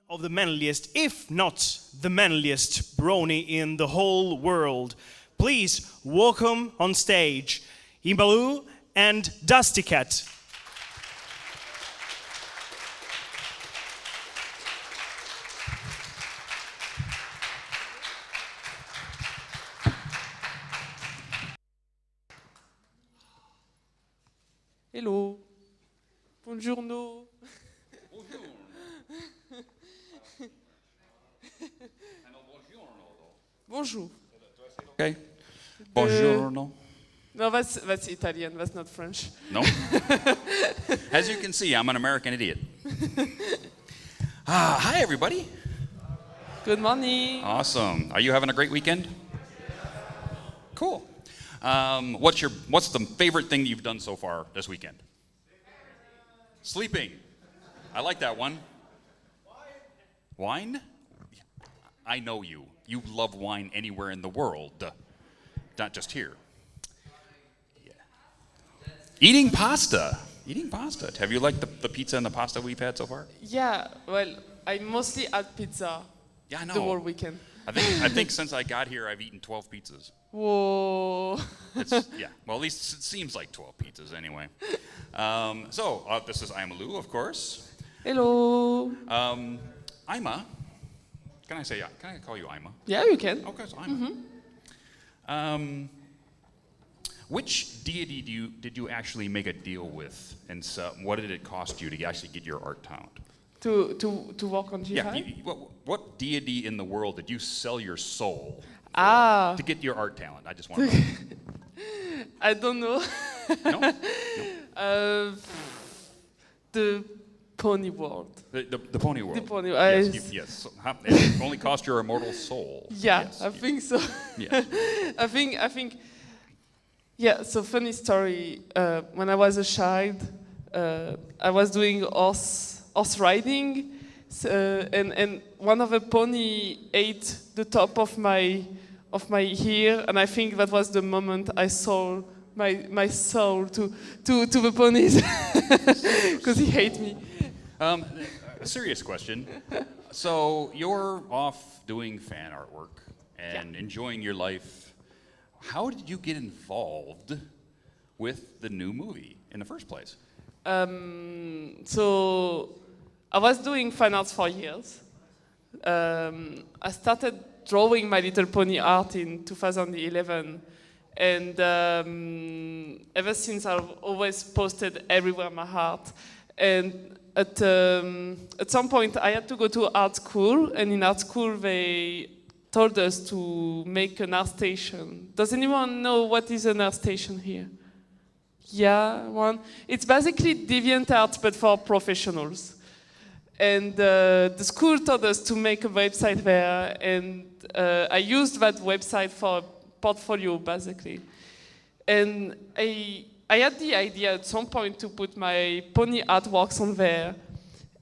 of the manliest, if not the manliest brony in the whole world. Please welcome on stage Imalou and Dustykatt. Hello. Buongiorno. Bonjour. Okay. Buongiorno. No, that's Italian. That's not French. No. As you can see, I'm an American idiot. Hi, everybody. Good morning. Awesome. Are you having a great weekend? Cool. What's the favorite thing you've done so far this weekend? Sleeping. I like that one. Wine? I know you. You love wine anywhere in the world, not just here. Yeah. Eating pasta. Eating pasta. Have you liked the pizza and the pasta we've had so far? Yeah, well, I mostly had pizza. Yeah, I know. The whole weekend. I think since I got here, I've eaten 12 pizzas. Whoa. Yeah, well, at least it seems like 12 pizzas anyway. This is Imalou, of course. Hello. Ima. Can I call you Ima? Yeah, you can. Okay, so Ima. Mm-hmm. Which deity did you actually make a deal with, and so what did it cost you to actually get your art talent? To work on G5? Yeah. What deity in the world did you sell your soul for to get your art talent? I just want to know. I don't know. No? The pony world. The pony world. The pony. Yes. So, it only cost your immortal soul. Yeah, yes, I think so. Yes. I think. Yeah. So funny story. When I was a child, I was doing horse riding, and one of the pony ate the top of my ear, and I think that was the moment I sold my soul to the ponies because he hated me. A serious question. So you're off doing fan artwork and enjoying your life. How did you get involved with the new movie in the first place? So I was doing fan arts for years. I started drawing My Little Pony art in 2011. And ever since, I've always posted everywhere my art. And at some point, I had to go to art school. And in art school, they told us to make an art station. Does anyone know what is an art station here? Yeah, one. It's basically DeviantArt, but for professionals. And the school told us to make a website there. And I used that website for portfolio, basically. And I had the idea at some point to put my pony artworks on there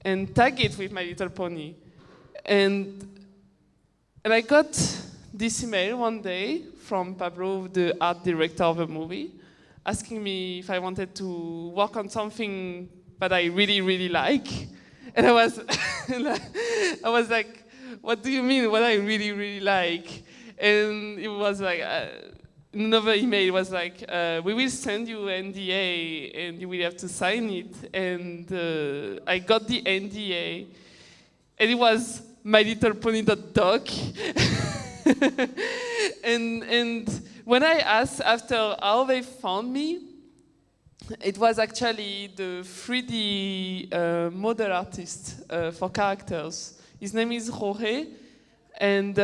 and tag it with My Little Pony. And I got this email one day from Pablo, the art director of the movie, asking me if I wanted to work on something that I really, really like. And I was like, what do you mean, what I really, really like? And it was like, another email was like, we will send you NDA and you will have to sign it. And I got the NDA. And it was My Little Pony Doc. and when I asked after how they found me, it was actually the 3D model artist for characters. His name is Jorge. And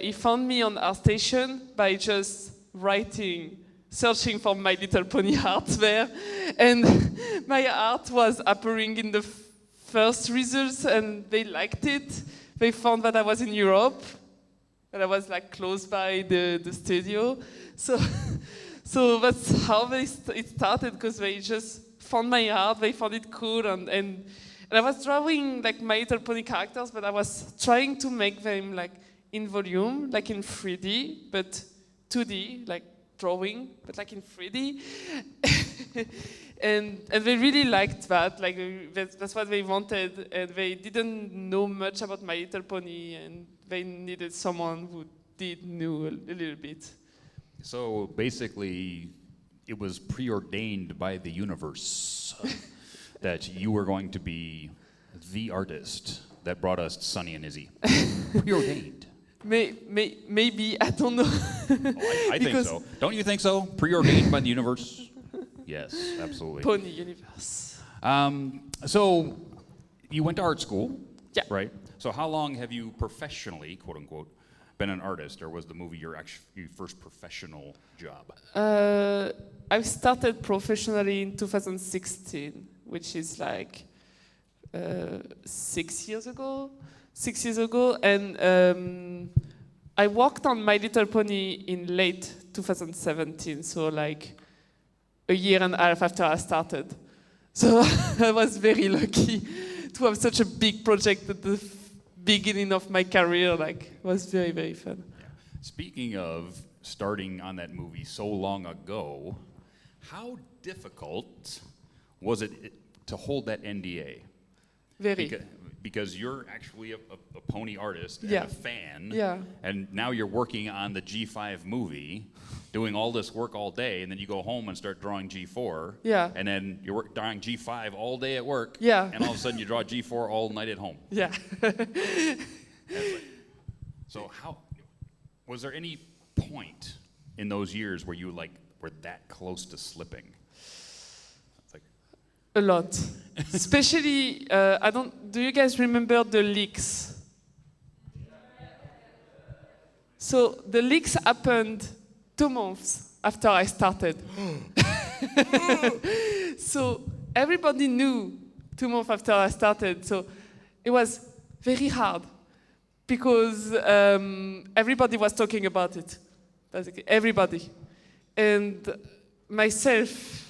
he found me on ArtStation by just searching for My Little Pony art there. And my art was appearing in the first results, and they liked it. They found that I was in Europe, that I was like close by the studio. So that's how it started, because they just found my art, they found it cool, and I was drawing like My Little Pony characters, but I was trying to make them like in volume, like in 3D, but 2D, like drawing, but like in 3D. and they really liked that. Like that's what they wanted, and they didn't know much about My Little Pony, and they needed someone who did know a little bit. So basically, it was preordained by the universe that you were going to be the artist that brought us Sunny and Izzy. Preordained. Maybe, I don't know. I think so. Don't you think so? Preordained by the universe? Yes, absolutely. Pony universe. So you went to art school, Yeah. right? So how long have you professionally, quote unquote, been an artist, or was the movie your first professional job? I started professionally in 2016, which is like 6 years ago. 6 years ago, and I worked on My Little Pony in late 2017, so like a year and a half after I started. So I was very lucky to have such a big project at the beginning of my career. Like, it was very, very fun. Yeah. Speaking of starting on that movie so long ago, how difficult was it to hold that NDA? Very. Because you're actually a pony artist and Yeah. a fan, Yeah. and now you're working on the G5 movie, doing all this work all day, and then you go home and start drawing G4, Yeah. and then you're drawing G5 all day at work, Yeah. and all of a sudden you draw G4 all night at home. Yeah. So was there any point in those years where you were that close to slipping? It's like, A lot. Especially, do you guys remember the leaks? So the leaks happened 2 months after I started. So everybody knew 2 months after I started. So it was very hard because everybody was talking about it. Basically, everybody. And myself,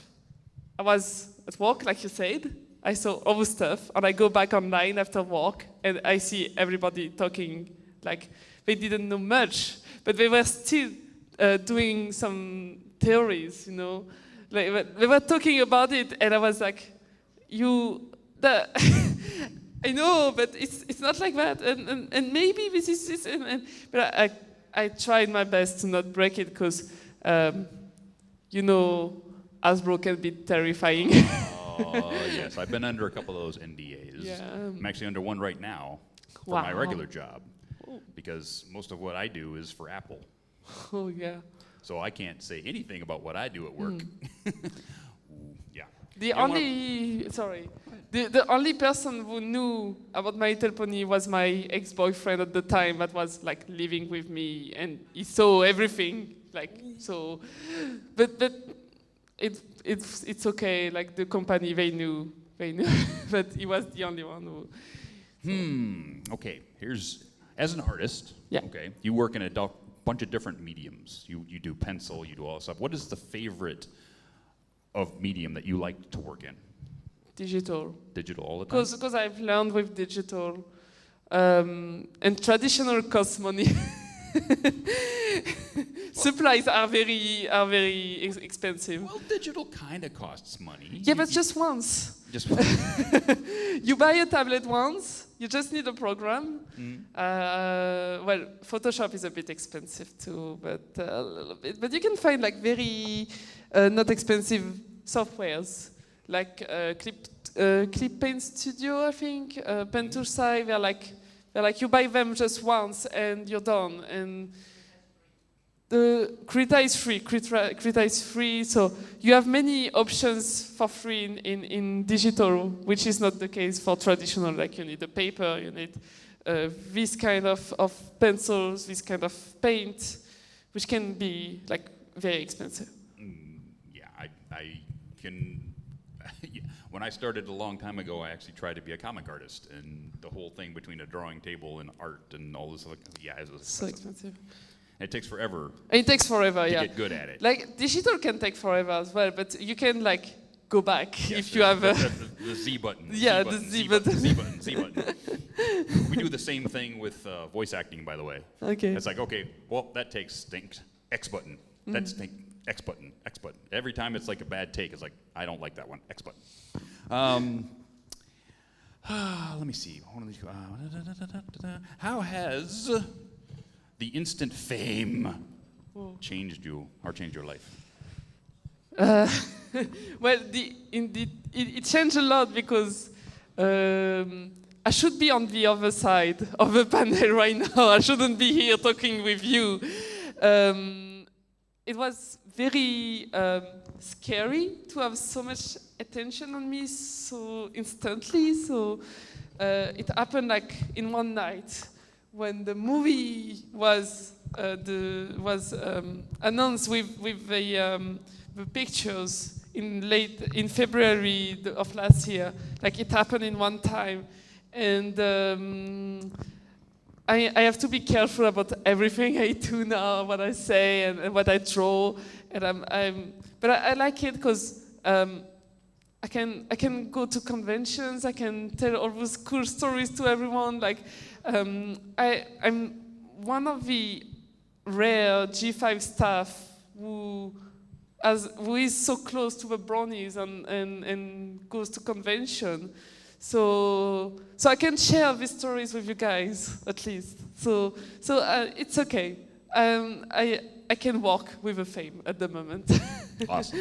I was at work, like you said. I saw all the stuff, and I go back online after work, and I see everybody talking like they didn't know much, but they were still doing some theories, you know. Like they were talking about it, and I was like, I know, but it's not like that, and maybe this is this, but I tried my best to not break it, because you know, Hasbro can be terrifying. oh, yes, I've been under a couple of those NDAs. Yeah. I'm actually under one right now for my regular job, because most of what I do is for Apple. Oh, yeah. So I can't say anything about what I do at work. Yeah. The only person who knew about My Little Pony was my ex-boyfriend at the time, that was like living with me, and he saw everything, like, so, but it's okay, like the company, they knew, but he was the only one who. Okay, as an artist, Yeah. okay, you work in a bunch of different mediums. You do pencil, you do all that stuff. What is the favorite of medium that you like to work in? Digital. Digital all the time? Because I've learned with digital, and traditional costs money. Supplies are very expensive. Well, digital kind of costs money. Yeah, but just once. Just You buy a tablet once, you just need a program. Well, Photoshop is a bit expensive too, but a little bit. But you can find like very not expensive softwares, like Clip Paint Studio, I think, Pentoolsai. They're like you buy them just once and you're done. And the Krita is free, so you have many options for free in digital, which is not the case for traditional. Like you need a paper, you need this kind of pencils, this kind of paint, which can be like very expensive. Yeah, I can. When I started a long time ago, I actually tried to be a comic artist, and the whole thing between a drawing table and art and all this, yeah, it was So expensive. It takes forever. It takes forever, to yeah. get good at it. Like digital can take forever as well, but you can like go back Yes, if you have a. the Z button. Yeah, Z the button, Z Z button. button, Z button. We do the same thing with voice acting, by the way. Okay. It's like, okay, well, that takes X button. That's X button, X button. Every time it's like a bad take, it's like, I don't like that one, X button. Let me see. One of these, how has the instant fame changed you or changed your life? Well, it changed a lot because I should be on the other side of the panel right now. I shouldn't be here talking with you. It was very scary to have so much attention on me so instantly. So it happened like in one night when the movie was announced with the pictures in February of last year. Like it happened in one time, and I have to be careful about everything I do now, what I say and what I draw, and but I like it because I can go to conventions, I can tell all those cool stories to everyone. Like I'm one of the rare G5 staff who is so close to the brownies and goes to convention. So I can share these stories with you guys at least. So it's okay. I can walk with a fame at the moment. Awesome.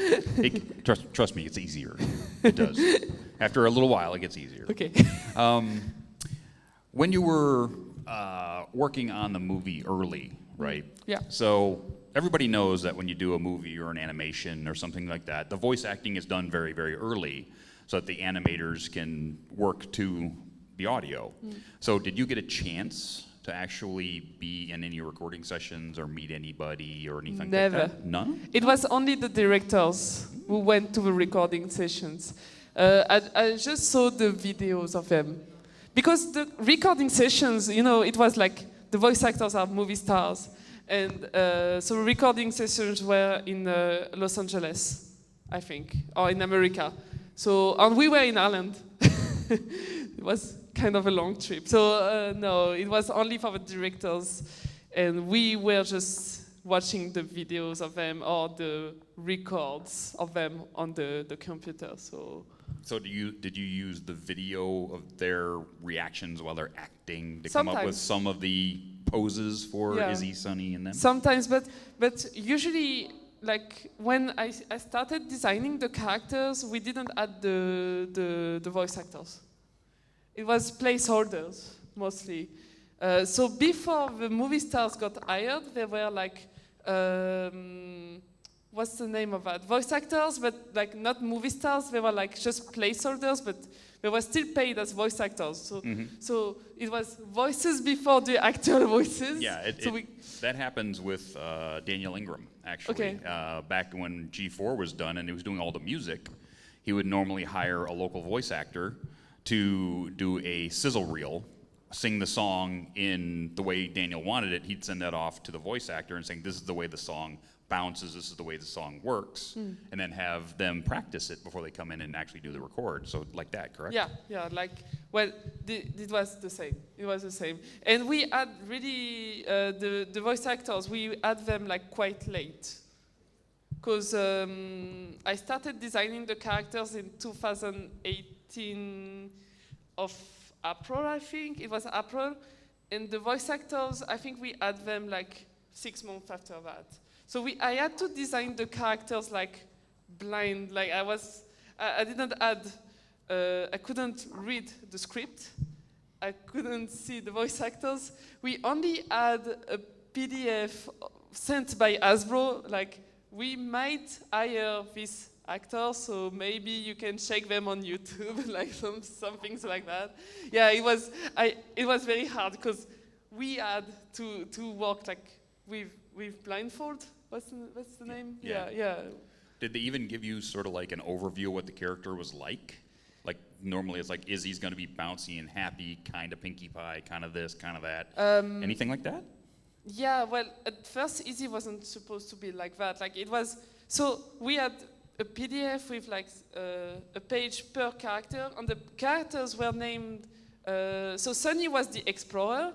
Trust me, it's easier. It does. After a little while, it gets easier. Okay. When you were working on the movie early, right? Yeah. So everybody knows that when you do a movie or an animation or something like that, the voice acting is done very, very early so that the animators can work to the audio. So did you get a chance to actually be in any recording sessions or meet anybody or anything Never. like that? None? It was only the directors who went to the recording sessions. I just saw the videos of them. Because the recording sessions, it was like the voice actors are movie stars. And so recording sessions were in Los Angeles, I think, or in America. So, and we were in Ireland. It was kind of a long trip. So no, it was only for the directors. And we were just watching the videos of them or the records of them on the computer. So did you use the video of their reactions while they're acting to Sometimes. come up with some of the poses for Izzy, Sunny, and them? Sometimes, but usually, like when I started designing the characters, we didn't add the voice actors. It was placeholders mostly. So before the movie stars got hired, they were like, what's the name of that? Voice actors, but like not movie stars. They were like just placeholders, but they were still paid as voice actors. So it was voices before the actual voices. Yeah, that happens with Daniel Ingram, actually. Okay. Back when G4 was done and he was doing all the music, he would normally hire a local voice actor to do a sizzle reel, sing the song in the way Daniel wanted it. He'd send that off to the voice actor and saying, this is the way the song bounces, this is the way the song works, and then have them practice it before they come in and actually do the record. So like that, correct? Yeah, like, well, it was the same. It was the same. And we had really, the voice actors, we had them like quite late. Because I started designing the characters in 2018 of April, I think. It was April. And the voice actors, I think we had them like 6 months after that. So I had to design the characters like blind. Like I didn't add, I couldn't read the script. I couldn't see the voice actors. We only had a PDF sent by Hasbro, like we might hire this actor, so maybe you can check them on YouTube, like some things like that. Yeah, it was very hard because we had to work like with blindfold. What's the name? Yeah. Did they even give you sort of like an overview of what the character was like? Like normally it's like Izzy's going to be bouncy and happy, kind of Pinkie Pie, kind of this, kind of that. Anything like that? Yeah, well, at first Izzy wasn't supposed to be like that. Like it was, so we had a PDF with like a page per character, and the characters were named, so Sunny was the explorer,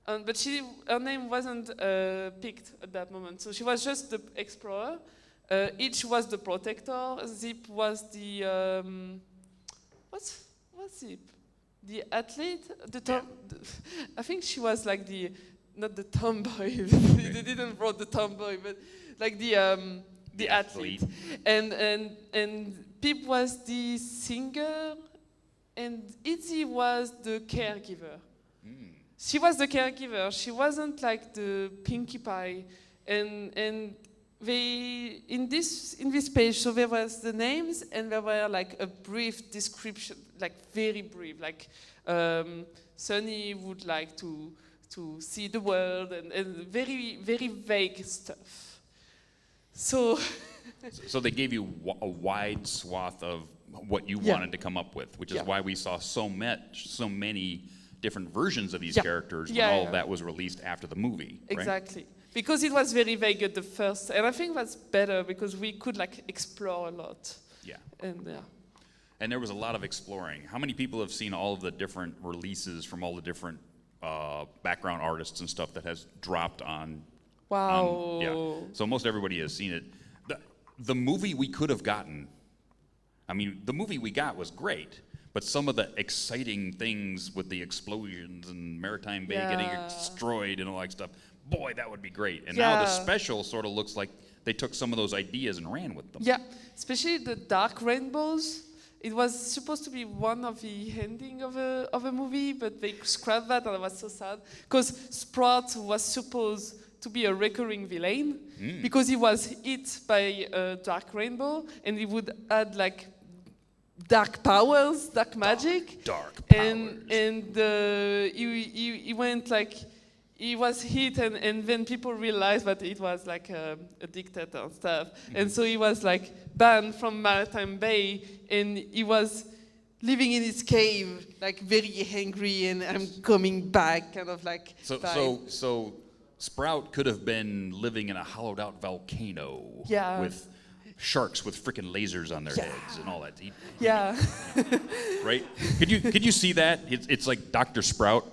but her name wasn't picked at that moment. So she was just the explorer, Each was the protector. Zip was the what's Zip? The athlete. I think she was like the not the tomboy. They didn't wrote the tomboy, but like the athlete. And Pip was the singer, and Izzy was the caregiver. She was the caregiver. She wasn't like the Pinkie Pie, and they in this page. So there was the names, and there were like a brief description, like very brief, like Sunny would like to see the world, and very very vague stuff. So. So they gave you a wide swath of what you wanted to come up with, which is why we saw so many different versions of these characters when all of that was released after the movie. Exactly. Right? Because it was very vague at the first, and I think that's better because we could like explore a lot. Yeah. And there was a lot of exploring. How many people have seen all of the different releases from all the different background artists and stuff that has dropped on? Wow. So most everybody has seen it. The movie we could have gotten, I mean, the movie we got was great, but some of the exciting things with the explosions and Maritime Bay getting destroyed and all that stuff, boy, that would be great. And now the special sort of looks like they took some of those ideas and ran with them. Yeah, especially the dark rainbows. It was supposed to be one of the ending of a movie, but they scrapped that, and I was so sad. Because Sprout was supposed to be a recurring villain, because he was hit by a dark rainbow, and he would add like dark powers, dark magic. Dark powers. And he went like, he was hit, and then people realized that it was like a dictator and stuff. And so he was like banned from Maritime Bay, and he was living in his cave, like very angry, and I'm coming back, kind of like. So Sprout could have been living in a hollowed out volcano with sharks with freaking lasers on their heads and all that. Right? Could you see that? It's like Dr. Sprout.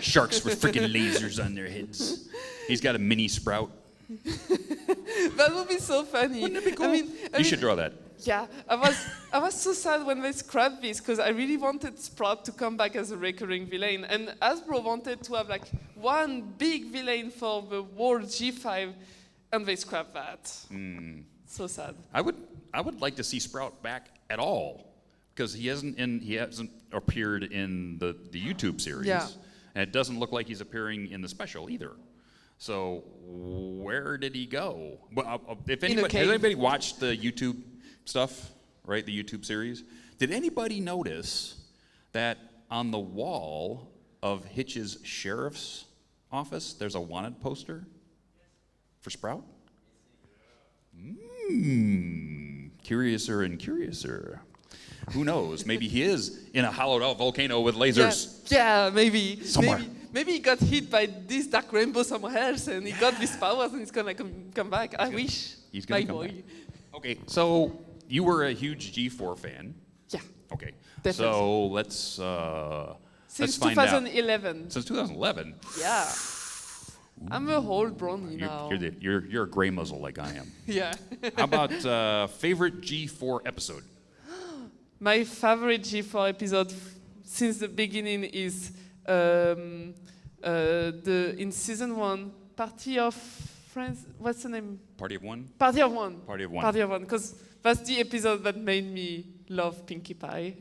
Sharks with freaking lasers on their heads. He's got a mini Sprout. That would be so funny. Wouldn't it be cool? You should draw that. Yeah, I was so sad when they scrapped this because I really wanted Sprout to come back as a recurring villain, and Hasbro wanted to have like one big villain for the World G5, and they scrapped that. So sad. I would like to see Sprout back at all, because he hasn't appeared in the YouTube series, and it doesn't look like he's appearing in the special either. So where did he go? Well, if anybody has anybody watched the YouTube stuff, right? The YouTube series. Did anybody notice that on the wall of Hitch's sheriff's office, there's a wanted poster for Sprout? Curiouser and curiouser. Who knows? Maybe he is in a hollowed out volcano with lasers. Yeah, maybe. Somewhere. Maybe he got hit by this dark rainbow somewhere else, and he got these powers, and he's gonna come back. I wish. He's gonna my come boy. back. Okay, so you were a huge G4 fan. Yeah. Okay. Definitely. So let's Since find out. 2011. Since 2011. Yeah. I'm a whole brownie now. You're a gray muzzle like I am. Yeah. How about favorite G4 episode? My favorite G4 episode since the beginning is in season 1, Party of Friends. What's the name? Party of One? Party of One. Party of One. Party of One, because that's the episode that made me love Pinkie Pie.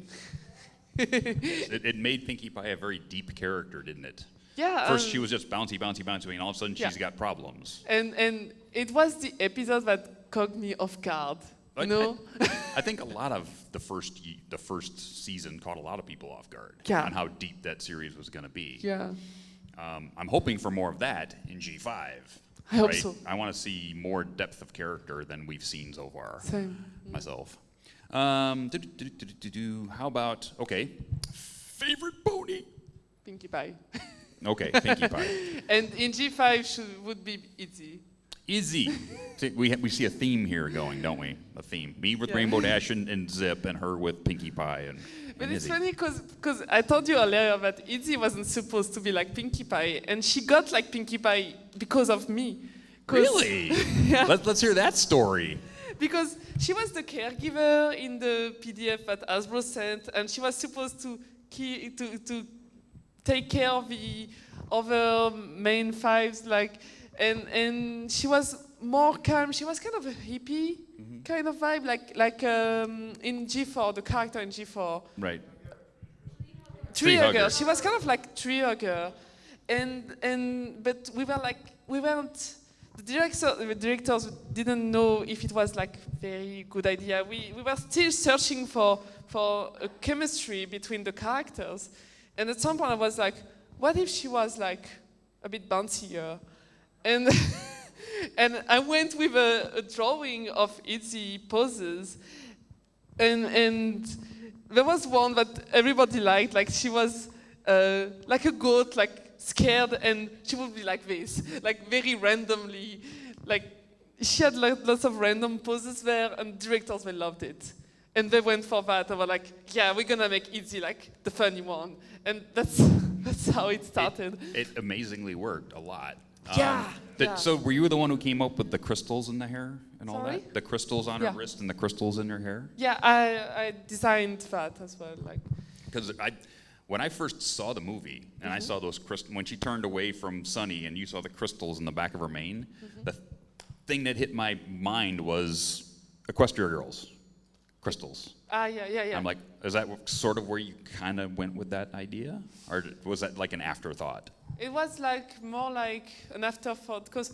It made Pinkie Pie a very deep character, didn't it? Yeah. First she was just bouncy, and all of a sudden she's got problems. And it was the episode that caught me off guard. You know? I think a lot of the first season caught a lot of people off guard on how deep that series was going to be. Yeah. I'm hoping for more of that in G5. I hope so. I want to see more depth of character than we've seen so far. Same. Myself. How about, favorite pony? Pinkie Pie. Okay, Pinkie Pie. And in G5 would be Izzy. Izzy. We see a theme here going, don't we? A theme. Me with Rainbow Dash and Zip, and her with Pinkie Pie But it's Izzy. funny because I told you earlier that Izzy wasn't supposed to be like Pinkie Pie, and she got like Pinkie Pie because of me. Really? Yeah. Let's hear that story. Because she was the caregiver in the PDF that Hasbro sent, and she was supposed to take care of the other main fives, like, and she was more calm. She was kind of a hippie kind of vibe, like in G4, the character in G4. Right. Tree hugger. hugger. She was kind of like tree hugger, but we weren't. The directors didn't know if it was like very good idea. We were still searching for a chemistry between the characters, and at some point I was like, what if she was like a bit bouncier, and and I went with a drawing of Izzy poses, and there was one that everybody liked, like she was like a goat, like scared, and she would be like this, like very randomly, like she had lots of random poses there, and directors, they loved it. And they went for that. They were like, yeah, we're gonna make Izzy like the funny one. And that's how it started. It amazingly worked a lot. Yeah, yeah. So were you the one who came up with the crystals in the hair and all Sorry? that? The crystals on her wrist and the crystals in her hair? Yeah, I designed that as well. Like, Because when I first saw the movie and I saw those when she turned away from Sunny and you saw the crystals in the back of her mane, the thing that hit my mind was Equestria Girls, crystals. yeah. I'm like, is that sort of where you kind of went with that idea? Or was that like an afterthought? It was like more like an afterthought, because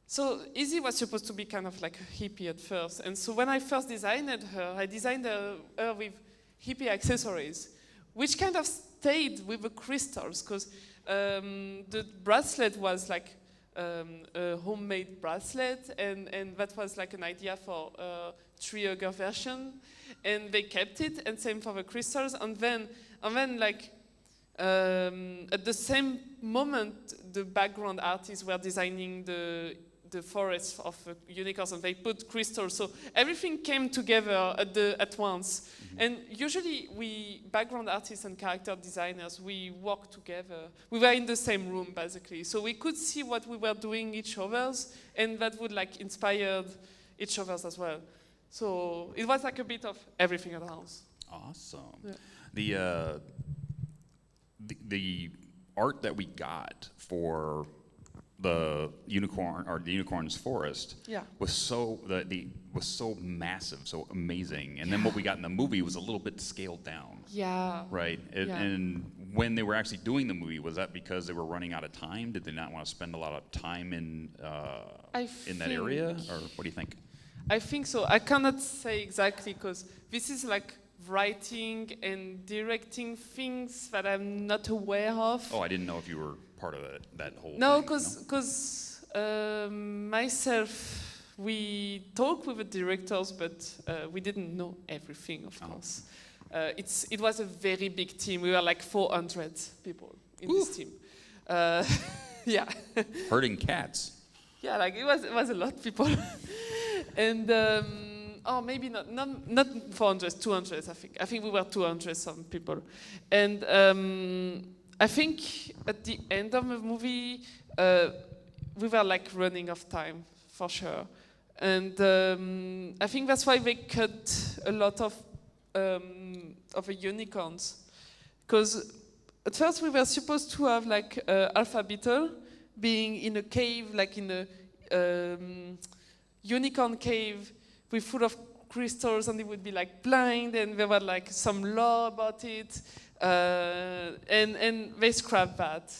so Izzy was supposed to be kind of like a hippie at first, and so when I first designed her, I designed her with hippie accessories, which kind of stayed with the crystals, because the bracelet was like a homemade bracelet, and that was like an idea for a tree hugger version, and they kept it, and same for the crystals, and then like at the same moment, the background artists were designing the forest of unicorns, and they put crystals. So everything came together at once. And usually we, background artists and character designers, we work together. We were in the same room, basically. So we could see what we were doing each other's, and that would like inspire each other's as well. So it was like a bit of everything at once. Awesome. Yeah. The art that we got for the unicorn or the unicorn's forest was so was so massive, so amazing. And then what we got in the movie was a little bit scaled down. Yeah. Right. Yeah. And when they were actually doing the movie, was that because they were running out of time? Did they not want to spend a lot of time in that area, or what do you think? I think so. I cannot say exactly, because this is like writing and directing things that I'm not aware of. Oh, I didn't know if you were part of that whole No, thing. because myself, we talked with the directors, but we didn't know everything, of course. It was a very big team. We were like 400 people in this team. Yeah. Herding cats. Yeah, like it was a lot of people. And maybe not 400, 200, I think. I think we were 200 some people. And I think at the end of the movie, we were like running out of time, for sure. And I think that's why they cut a lot of the unicorns. Because at first we were supposed to have like Alpha Beetle being in a cave, like in a unicorn cave with full of crystals, and it would be like blind, and there were like some law about it, and they scrapped that.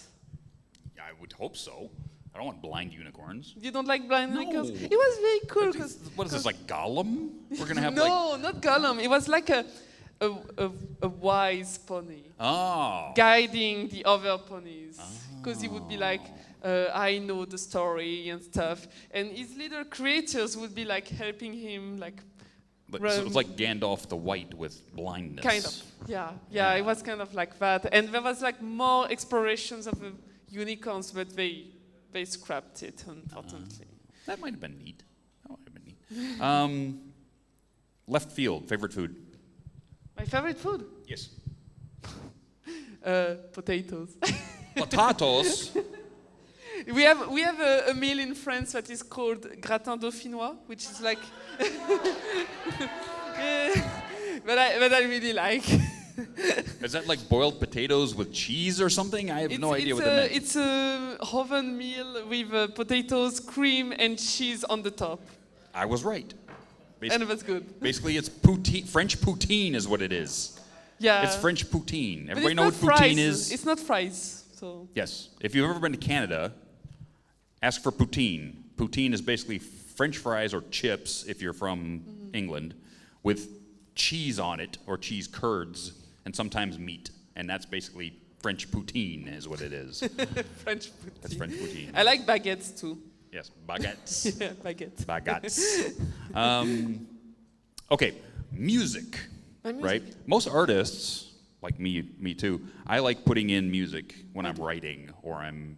Yeah, I would hope so. I don't want blind unicorns. You don't like blind No. unicorns? It was very cool. What is this, like Gollum? We're gonna have No, not Gollum. It was like a wise pony guiding the other ponies, because he would be like, I know the story and stuff, and his little creatures would be like helping him, like. So it's like Gandalf the White with blindness. Kind of, yeah. It was kind of like that, and there was like more explorations of the unicorns, but they scrapped it, unfortunately. That might have been neat. Left field, favorite food? My favorite food? Yes. Potatoes. Potatoes. We have a meal in France that is called gratin dauphinois, which is like, but I really like. Is that like boiled potatoes with cheese or something? I have no idea what that meant. It's a oven meal with potatoes, cream, and cheese on the top. I was right. And it was good. Basically, it's poutine. French poutine is what it is. Yeah. It's French poutine. But Everybody it's know what not poutine fries. is? It's not fries. So. Yes. If you've ever been to Canada, ask for poutine. Poutine is basically French fries or chips, if you're from England, with cheese on it, or cheese curds, and sometimes meat. And that's basically French poutine is what it is. French poutine. That's French poutine. I like baguettes too. Yes, baguettes. Yeah, baguettes. Baguettes. Okay, music, right? Most artists, like me too, I like putting in music when I'm writing or I'm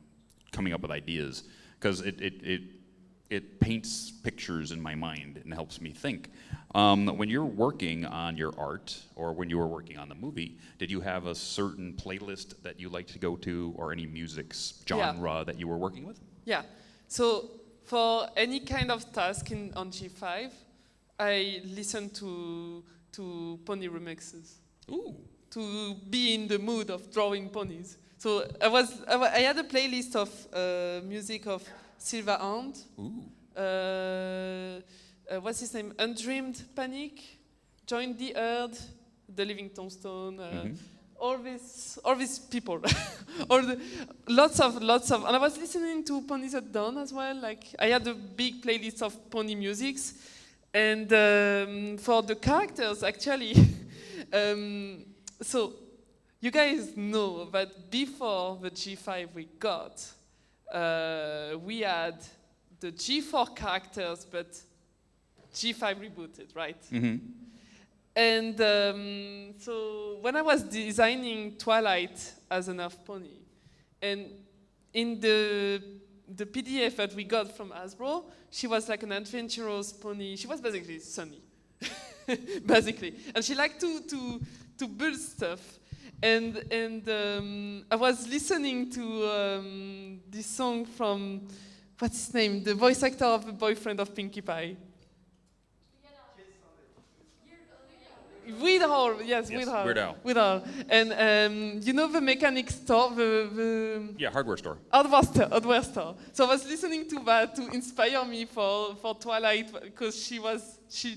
coming up with ideas, because it paints pictures in my mind and helps me think. When you're working on your art, or when you were working on the movie, did you have a certain playlist that you like to go to, or any music genre that you were working with? Yeah. So for any kind of task on G5, I listen to pony remixes. Ooh. To be in the mood of drawing ponies. So I had a playlist of music of Silva Hand. Ooh. What's his name? Undreamed Panic, Join the Herd, The Living Tombstone. All these people, lots of, and I was listening to Ponies at Dawn as well. Like I had a big playlist of pony musics, and for the characters actually. So you guys know that before the G5 we got, we had the G4 characters, but G5 rebooted, right? Mm-hmm. And so when I was designing Twilight as an Earth pony, and in the PDF that we got from Hasbro, she was like an adventurous pony. She was basically Sunny, basically, and she liked to build stuff. And I was listening to this song from what's his name, the voice actor of the boyfriend of Pinkie Pie. Weird Al, yes, Weird Al. Weird Al. And you know the mechanic store, the Yeah, hardware store. Hardware store. So I was listening to that to inspire me for Twilight, because she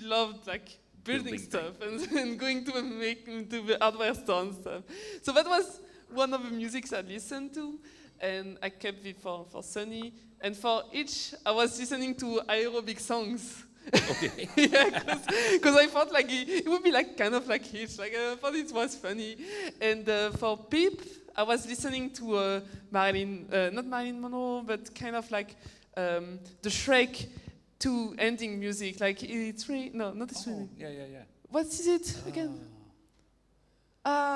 loved like building stuff and going to the hardware store and stuff. So that was one of the musics I listened to, and I kept it for Sunny. And for each, I was listening to aerobic songs. Okay. Yeah, because I thought like it would be like kind of like Hitch. Like I thought it was funny. And for Pip, I was listening to not Marilyn Monroe, but kind of like the Shrek 2 ending music. Like it's really, no, not this one. Yeah. What is it again?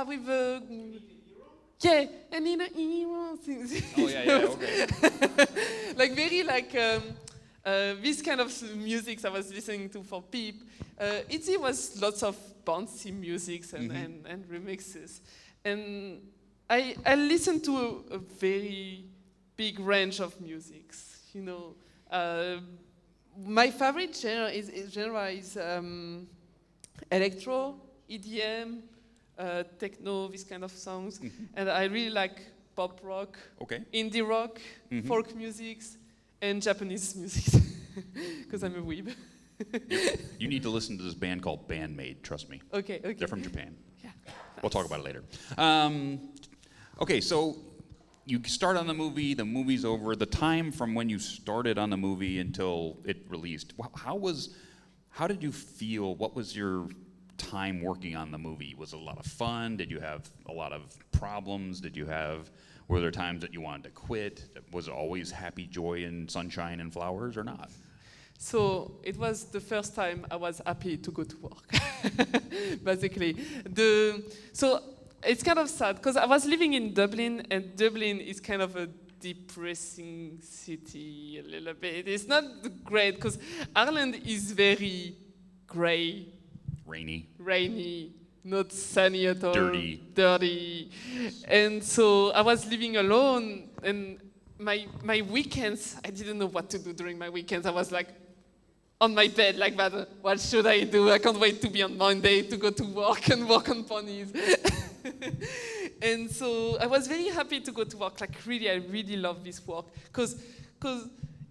With yeah, and in a hero. Oh yeah, okay. Like very like. This kind of music I was listening to for Peep. Izzy was lots of bouncy musics and remixes. And I listened to a very big range of musics, you know. My favorite genre is electro, EDM, techno, this kind of songs. And I really like pop rock, indie rock, folk musics, and Japanese music, because I'm a weeb. You need to listen to this band called Bandmade, trust me. Okay. They're from Japan. Yeah. We'll talk about it later. Okay, so you start on the movie's over. The time from when you started on the movie until it released, how did you feel? What was your time working on the movie? Was it a lot of fun? Did you have a lot of problems? Were there times that you wanted to quit? Was it always happy, joy, and sunshine and flowers, or not? So it was the first time I was happy to go to work, basically. So it's kind of sad, because I was living in Dublin, and Dublin is kind of a depressing city a little bit. It's not great, because Ireland is very grey. Rainy. Not sunny at all. Dirty. And so I was living alone, and my weekends, I didn't know what to do during my weekends. I was like on my bed like that. What should I do? I can't wait to be on Monday to go to work and work on ponies. And so I was very happy to go to work. Like really, I really love this work because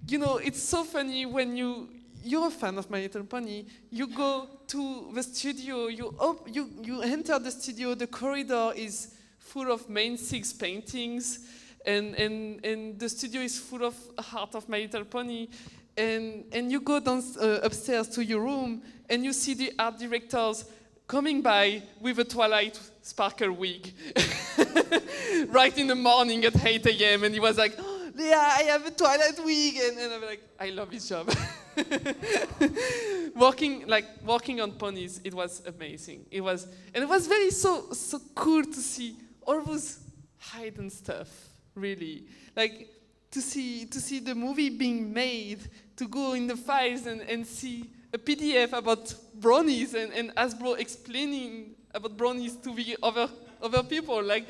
you know it's so funny when you're a fan of My Little Pony. You go to the studio. You enter the studio. The corridor is full of main 6 paintings, and the studio is full of Heart of My Little Pony. And you go down upstairs to your room, and you see the art directors coming by with a Twilight Sparkle wig, right in the morning at 8 a.m. And he was like, oh, Leah, I have a Twilight wig, and I'm like, I love this job. Working on ponies, it was amazing. It was very so cool to see all those hidden stuff. Really, like to see the movie being made, to go in the files and see a PDF about brownies and Hasbro explaining about brownies to the other people, like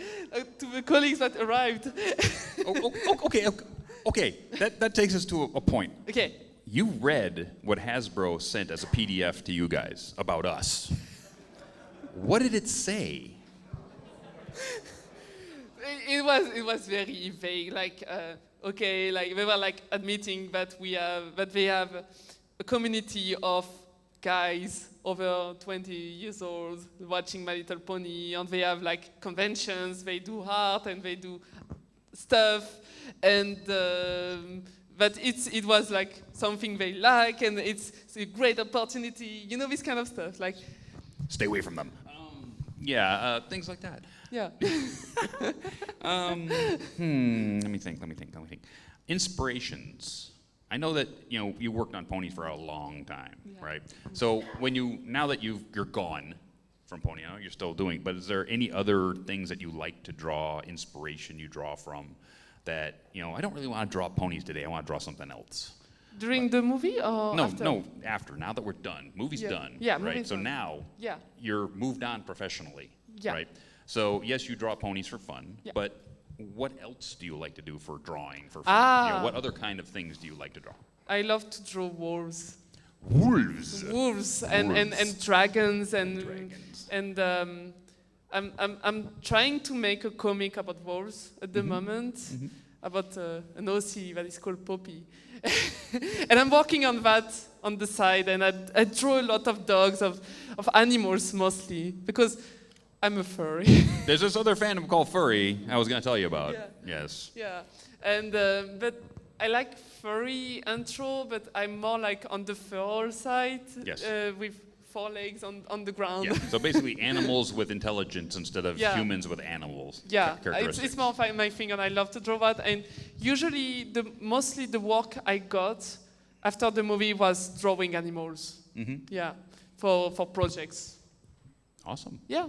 to the colleagues that arrived. Okay. That takes us to a point. Okay. You read what Hasbro sent as a PDF to you guys about us. What did it say? It was very vague. Like like they were like admitting that they have a community of guys over 20 years old watching My Little Pony, and they have like conventions. They do art and they do stuff, and but it was like something they like, and it's a great opportunity. You know, this kind of stuff. Like, stay away from them. Things like that. Yeah. Let me think. Inspirations. I know that you worked on ponies for a long time, right? So now that you're gone from pony, I know you're still doing, but is there any other things that you like to draw, inspiration you draw from that, I don't really want to draw ponies today, I want to draw something else? During the movie or after? No, after. Now that we're done. Movie's done, Yeah, right? movie's So done. now you're moved on professionally, right? So yes, you draw ponies for fun, but what else do you like to do for drawing, for fun? What other kind of things do you like to draw? I love to draw wolves. Wolves and dragons and I'm trying to make a comic about wolves at the moment, about an OC that is called Poppy. And I'm working on that on the side, and I draw a lot of dogs, of animals mostly, because I'm a furry. There's this other fandom called furry I was going to tell you about. Yeah. Yes. Yeah, and but I like furry intro, but I'm more like on the feral side, with 4 legs on the ground. Yeah. So basically animals with intelligence instead of humans with animals. Yeah, it's more my thing, and I love to draw that. And usually, mostly the work I got after the movie was drawing animals. Yeah, for projects. Awesome. Yeah.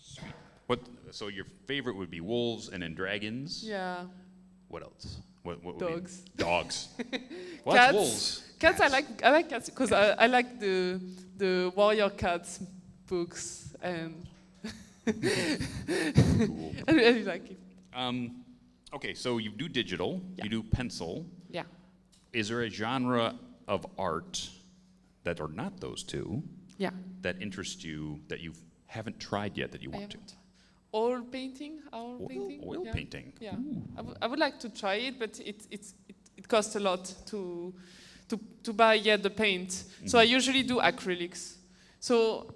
Sweet. So your favorite would be wolves and then dragons? Yeah. What else? What would Dogs. Be? Dogs. Well, Cats. that's wolves. Cats. I like cats because I like the warrior cats books, and Cool. I really like it. Okay, so you do digital, you do pencil. Yeah. Is there a genre of art that are not those two that interest you that you haven't tried yet that you want to? Oil painting. Oil painting. Yeah. I would like to try it, but it costs a lot to buy the paint. So I usually do acrylics. So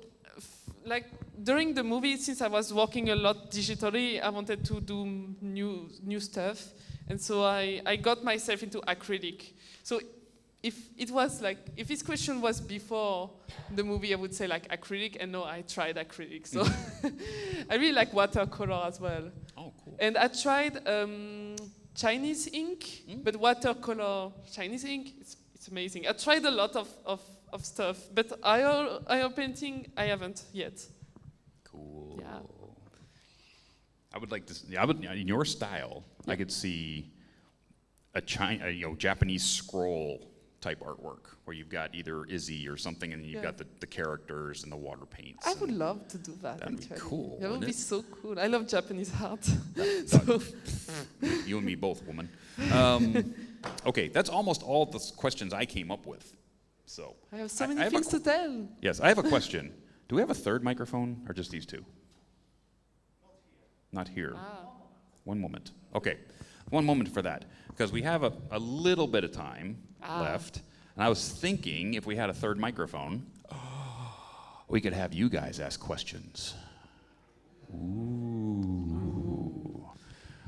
like during the movie, since I was working a lot digitally, I wanted to do new stuff, and so I got myself into acrylic. So if this question was before the movie, I would say like acrylic, and no, I tried acrylic. So I really like watercolor as well. Oh, cool. And I tried Chinese ink, but watercolor Chinese ink, it's amazing. I tried a lot of stuff, but oil painting, I haven't yet. Cool. Yeah. I would like to. In your style, I could see a Japanese scroll type artwork, where you've got either Izzy or something, and you've got the characters and the water paints. I would love to do that. That'd be cool. That would be so cool. I love Japanese art. You and me both, woman. Okay, that's almost all the questions I came up with. So I have so many things to tell. Yes, I have a question. Do we have a third microphone, or just these two? Not here. One moment. Okay, one moment for that, because we have a little bit of time left, and I was thinking if we had a third microphone, we could have you guys ask questions. Ooh.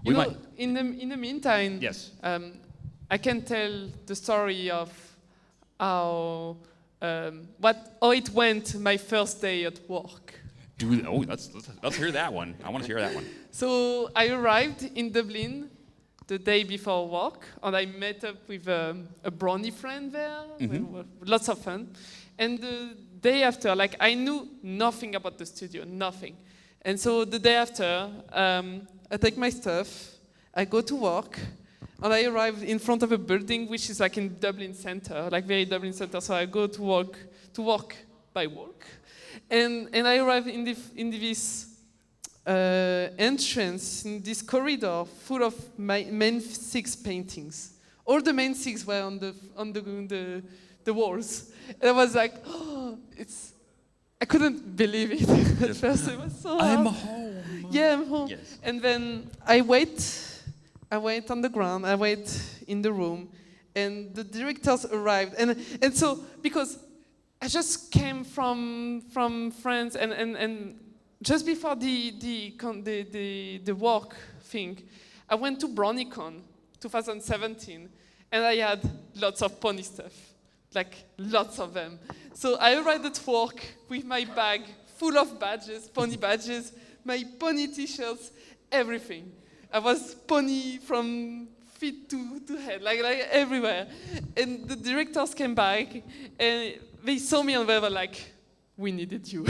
In the meantime, yes. I can tell the story of how it went my first day at work. Let's hear that one. I want to hear that one. So I arrived in Dublin the day before work, and I met up with a brownie friend there. Lots of fun. And the day after, I knew nothing about the studio, nothing. And so the day after, I take my stuff, I go to work, and I arrived in front of a building which is in Dublin center, very Dublin center. So I go to work by walk. And I arrived in this entrance, in this corridor full of my main 6 paintings. All the main 6 were on the walls. And I was like, I couldn't believe it at first. It was so hard. I'm home. Yeah, I'm home. Yes. And then I wait on the ground, I wait in the room, and the directors arrived. And so, because I just came from France, and just before the work thing, I went to BrownieCon 2017, and I had lots of pony stuff, lots of them. So I arrived at work with my bag full of badges, pony badges, my pony t-shirts, everything. I was pony from feet to head, everywhere. And the directors came back, and they saw me and they were like, we needed you.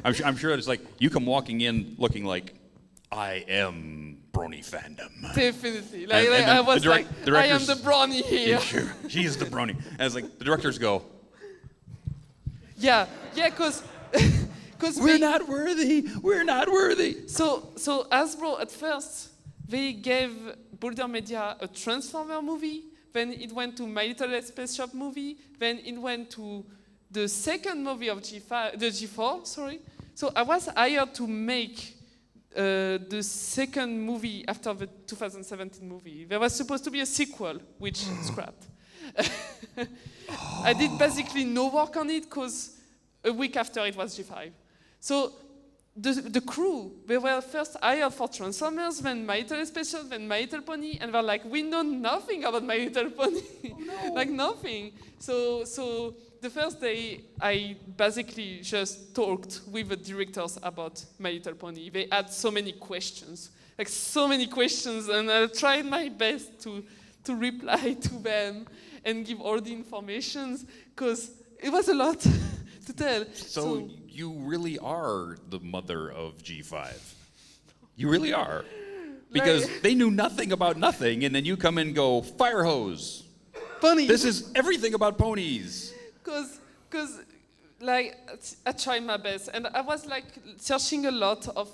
I'm sure it's you come walking in looking like, I am Brony fandom. Definitely. And I was I am the Brony here. Yeah, sure. She is the Brony. And it's the directors go, yeah, because we're not worthy. We're not worthy. So Hasbro at first they gave Boulder Media a Transformer movie, then it went to My Little Space Shop movie, then it went to the second movie of G4, sorry. So I was hired to make the second movie after the 2017 movie. There was supposed to be a sequel, which scrapped. I did basically no work on it because a week after it was G5. So the crew, they were first hired for Transformers, then My Little Space Shop, then My Little Pony, and they're like, we know nothing about My Little Pony. Oh, no. Nothing. So the first day, I basically just talked with the directors about My Little Pony. They had so many questions, and I tried my best to reply to them and give all the information, because it was a lot to tell. So you really are the mother of G5. You really are. Because they knew nothing about nothing, and then you come in and go, fire hose. Pony. This is everything about ponies. Because I tried my best, and I was searching a lot of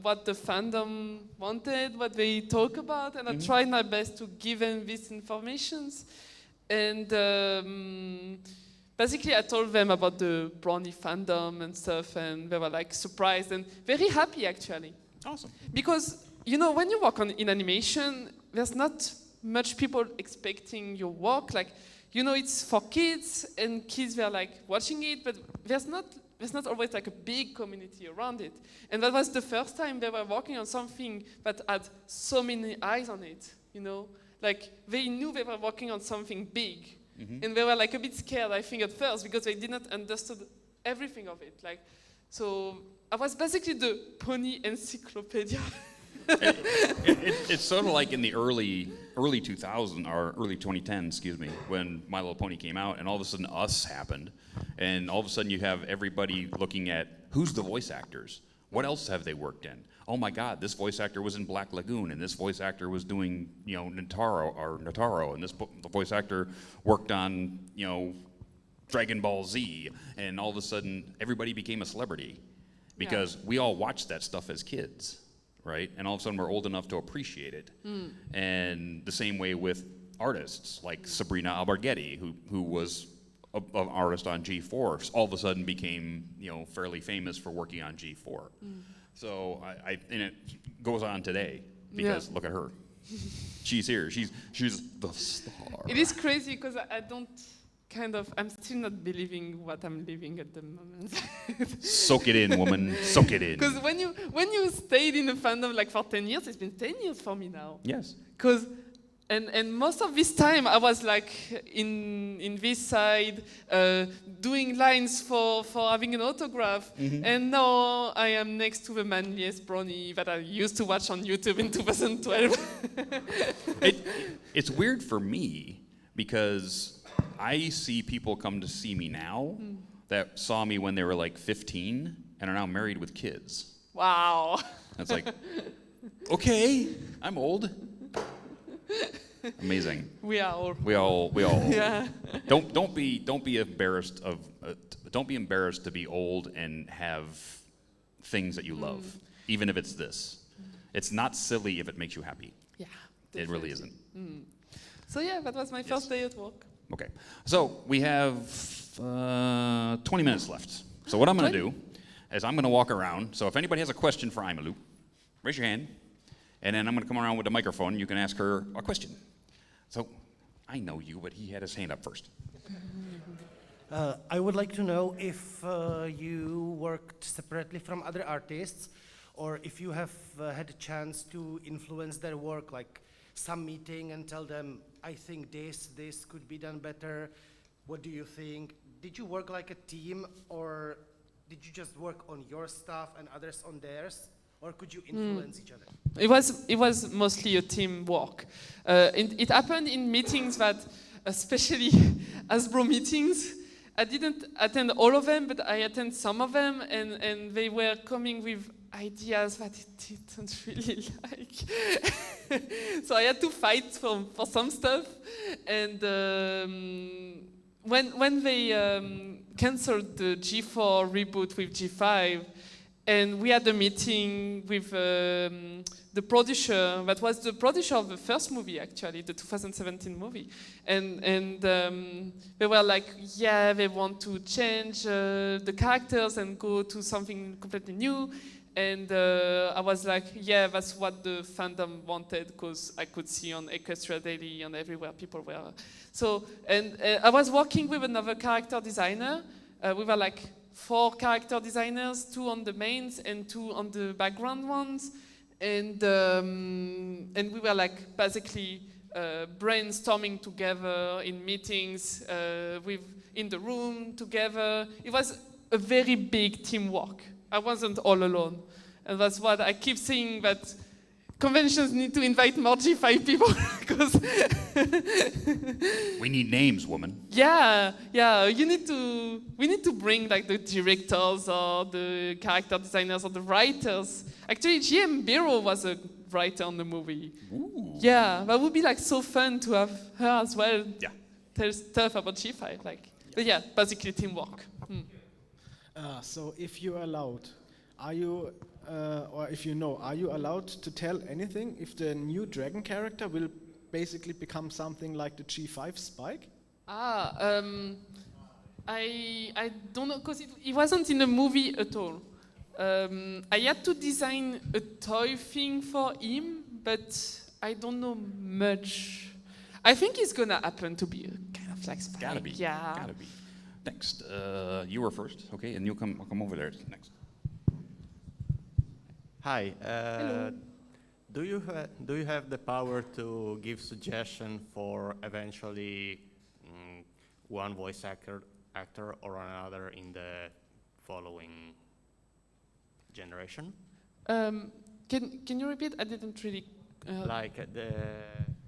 what the fandom wanted, what they talk about, and I tried my best to give them this information. And basically I told them about the Brownie fandom and stuff, and they were surprised and very happy actually. Awesome. Because when you work in animation, there's not much people expecting your work. It's for kids, and kids were watching it, but there's not always a big community around it. And that was the first time they were working on something that had so many eyes on it, they knew they were working on something big. And they were a bit scared, I think, at first, because they didn't understand everything of it. So I was basically the pony encyclopedia. It's sort of like in the early 2000 or early 2010, excuse me, when My Little Pony came out, and all of a sudden Us happened, and all of a sudden you have everybody looking at who's the voice actors. What else have they worked in? Oh my God, this voice actor was in Black Lagoon, and this voice actor was doing, Nataro, and the voice actor worked on, Dragon Ball Z, and all of a sudden everybody became a celebrity because we all watched that stuff as kids, right? And all of a sudden we're old enough to appreciate it. And the same way with artists like Sabrina Alberghetti, who was an artist on G4, all of a sudden became fairly famous for working on G4. So and it goes on today because look at her. She's here. She's the star. It is crazy because I'm still not believing what I'm living at the moment. Soak it in, woman. Soak it in. Because when you stayed in the fandom like for 10 years, it's been 10 years for me now. Yes. Because and most of this time I was like in this side doing lines for having an autograph, and now I am next to the manliest brony that I used to watch on YouTube in 2012. It's weird for me because I see people come to see me now that saw me when they were like 15 and are now married with kids. Wow. It's like, okay, I'm old. Amazing. We are all. We all. Yeah. Don't be embarrassed of. Don't be embarrassed to be old and have things that you love, even if it's this. It's not silly if it makes you happy. Yeah. It really isn't. So yeah, that was my first day at work. Okay. So we have 20 minutes left. So what I'm going to do is I'm going to walk around. So if anybody has a question for Imalou, raise your hand, and then I'm going to come around with the microphone. You can ask her a question. So I know you, but he had his hand up first. I would like to know if you worked separately from other artists, or if you have had a chance to influence their work, like some meeting and tell them, I think this could be done better. What do you think? Did you work like a team, or did you just work on your stuff and others on theirs? Or could you influence each other? It was mostly a teamwork. It happened in meetings that, especially Hasbro meetings, I didn't attend all of them, but I attended some of them, and they were coming with ideas that it didn't really like. So I had to fight for some stuff, and when they canceled the G4 reboot with G5, and we had a meeting with the producer, that was the producer of the first movie, actually, the 2017 movie. And they were like, yeah, they want to change the characters and go to something completely new. And I was like, yeah, that's what the fandom wanted, because I could see on Equestria Daily and everywhere people were. So, and I was working with another character designer. We were like 4 character designers, 2 on the mains and 2 on the background ones, and we were like basically brainstorming together in meetings, in the room together. It was a very big teamwork. I wasn't all alone, and that's what I keep saying, that conventions need to invite more G5 people, because we need names, woman. Yeah, we need to bring like the directors or the character designers or the writers. Actually, GM Biro was a writer on the movie. Ooh. Yeah, that would be like so fun to have her as well. Yeah. Tell stuff about G5, but yeah, basically teamwork. So if you're allowed, are you, or if you know, are you allowed to tell anything if the new dragon character will basically become something like the G5 Spike? I don't know, because it wasn't in the movie at all. I had to design a toy thing for him, but I don't know much. I think it's gonna happen to be a kind of like Spike. Gotta be. Yeah. Gotta be. Next, you were first, okay, and you'll come over there next. Hi. Hello. Do you have the power to give suggestion for eventually one voice actor or another in the following generation? Can you repeat? I didn't really. Like the.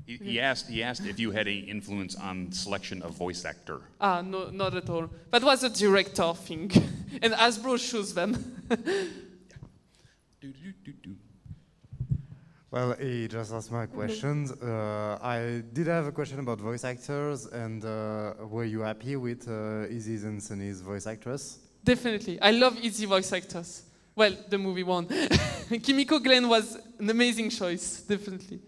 He asked if you had any influence on selection of voice actor. No, not at all. That was a director thing, and Hasbro chose them. Well, he just asked my questions. I did have a question about voice actors, and were you happy with Izzy and Sunny's voice actress? Definitely. I love Izzy voice actors. Well, the movie one. Kimiko Glenn was an amazing choice, definitely.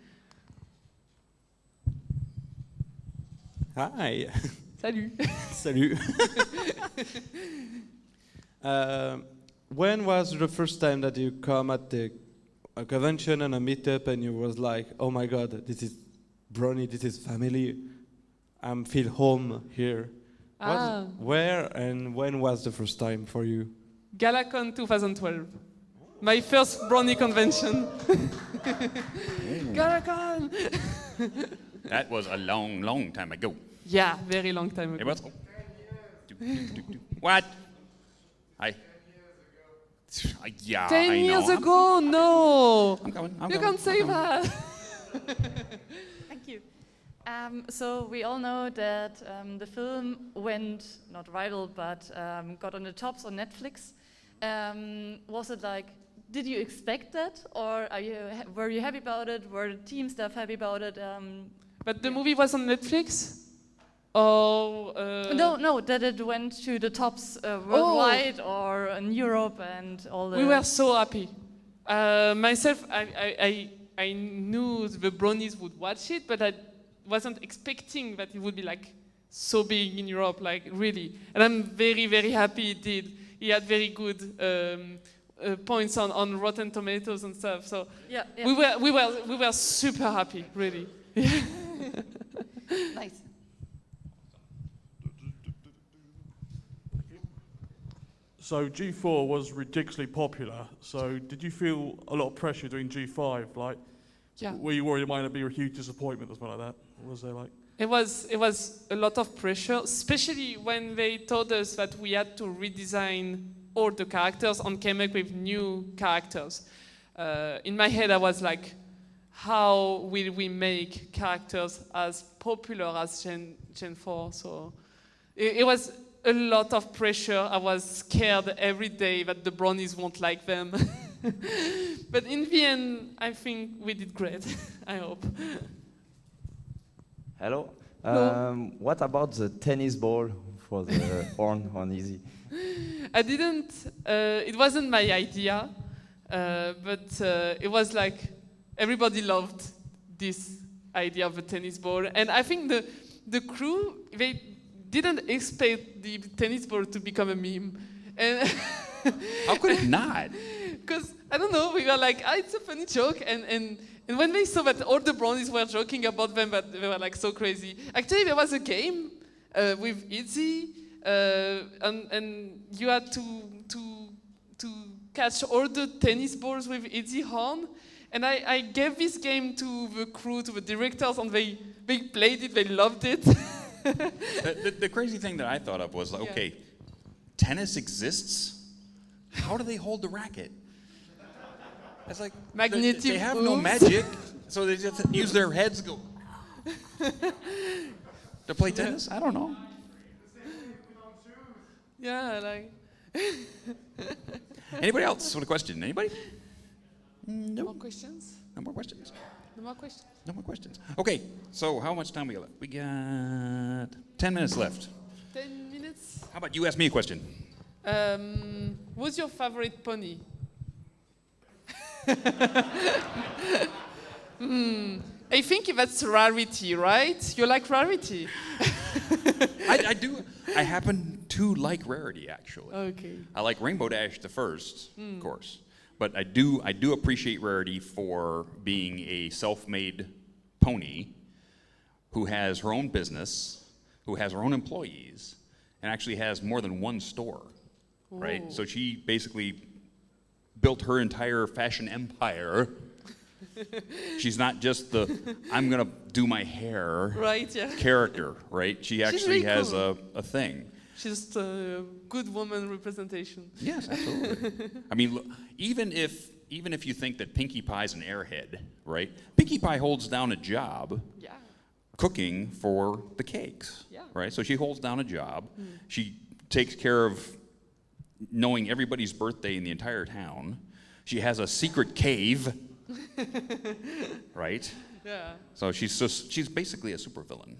Hi. Salut. Salut. When was the first time that you come at a convention and a meetup and you was like, oh my God, this is Brony, this is family. I feel home here. Where and when was the first time for you? GalaCon 2012. My first Brony convention. GalaCon! That was a long, long time ago. Yeah, very long time It ago. was. What? Yeah, 10 I know. years ago? No! I'm coming. You can't say that. Thank you. So we all know that the film went, not viral, but got on the tops on Netflix. Was it like, did you expect that? Or were you happy about it? Were the team staff happy about it? But the movie was on Netflix? Or No, that it went to the tops worldwide or in Europe and all the... We were so happy. Myself, I knew the Bronies would watch it, but I wasn't expecting that it would be like so big in Europe, like really. And I'm very, very happy it did. He had very good points on Rotten Tomatoes and stuff. So yeah. we were super happy, really. Nice. So G4 was ridiculously popular. So did you feel a lot of pressure doing G5? Like, were you worried it might be a huge disappointment or something like that? What was there like? It was a lot of pressure, especially when they told us that we had to redesign all the characters and came up with new characters. In my head, I was like, how will we make characters as popular as Gen 4? So it was a lot of pressure. I was scared every day that the Bronies won't like them. But in the end, I think we did great. I hope. Hello. What about the tennis ball for the horn on Izzy? I didn't. It wasn't my idea, but it was like everybody loved this idea of a tennis ball, and I think the crew they didn't expect the tennis ball to become a meme. And how could it not? Because I don't know, we were like, it's a funny joke, and when they saw that all the Brownies were joking about them, but they were like so crazy. Actually, there was a game with Izzy, and you had to catch all the tennis balls with Izzy horn. And I gave this game to the crew, to the directors, and they played it, they loved it. The crazy thing that I thought of was, okay, tennis exists. How do they hold the racket? It's like magnetic. They have no magic, so they just use their heads to go to play tennis. I don't know. Yeah, like. Anybody else with a question? Anybody? No more questions. No more questions. No more questions. No more questions. Okay, so how much time we got left? We got 10 minutes left. 10 minutes. How about you ask me a question? What's your favorite pony? I think that's Rarity, right? You like Rarity? I do. I happen to like Rarity, actually. Okay. I like Rainbow Dash the first, of course. But I do appreciate Rarity for being a self-made pony who has her own business, who has her own employees, and actually has more than one store, right? So she basically built her entire fashion empire. She's not just the I'm gonna do my hair character, right? She actually really has cool. a thing. She's just a good woman representation. Yes, absolutely. I mean, look, even if you think that Pinkie Pie's an airhead, right? Pinkie Pie holds down a job cooking for the cakes, right? So she holds down a job. She takes care of knowing everybody's birthday in the entire town. She has a secret cave, right? Yeah. So she's basically a supervillain.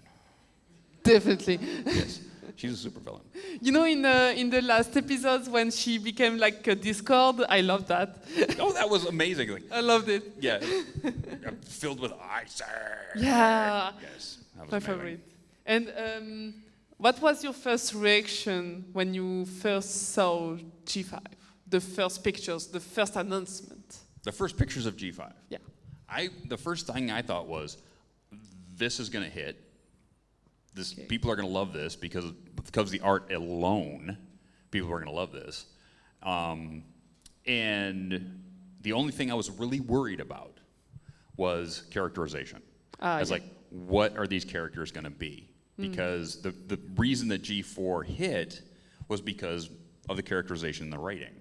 Definitely. Yes, she's a supervillain. You know, in the last episodes when she became like a Discord, I love that. Oh, that was amazing. Like, I loved it. yeah, filled with ice. Yeah. Yes, that was My amazing. favorite. And what was your first reaction when you first saw G5? The first pictures, the first announcement? The first pictures of G5. Yeah. The first thing I thought was, this is going to hit. People are going to love this because of the art alone. People are going to love this. And the only thing I was really worried about was characterization. I was like, what are these characters going to be? Because the reason that G4 hit was because of the characterization and the writing,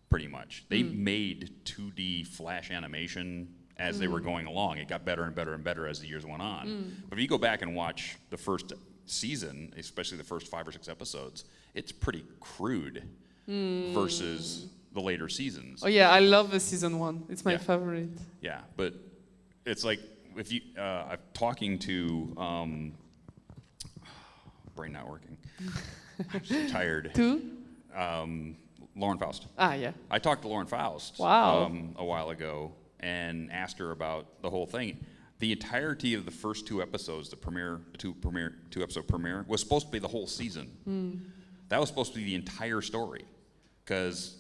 pretty much. They made 2D flash animation as they were going along. It got better and better and better as the years went on. But if you go back and watch the first season, especially the first 5 or 6 episodes, it's pretty crude versus the later seasons. Oh yeah, I love the season 1. It's my favorite. Yeah, but it's like, if you, I'm talking to, brain not working. I'm just tired. Lauren Faust. Ah, yeah. I talked to Lauren Faust a while ago and asked her about the whole thing. The entirety of the first 2 episodes, the two episode premiere, was supposed to be the whole season. That was supposed to be the entire story, because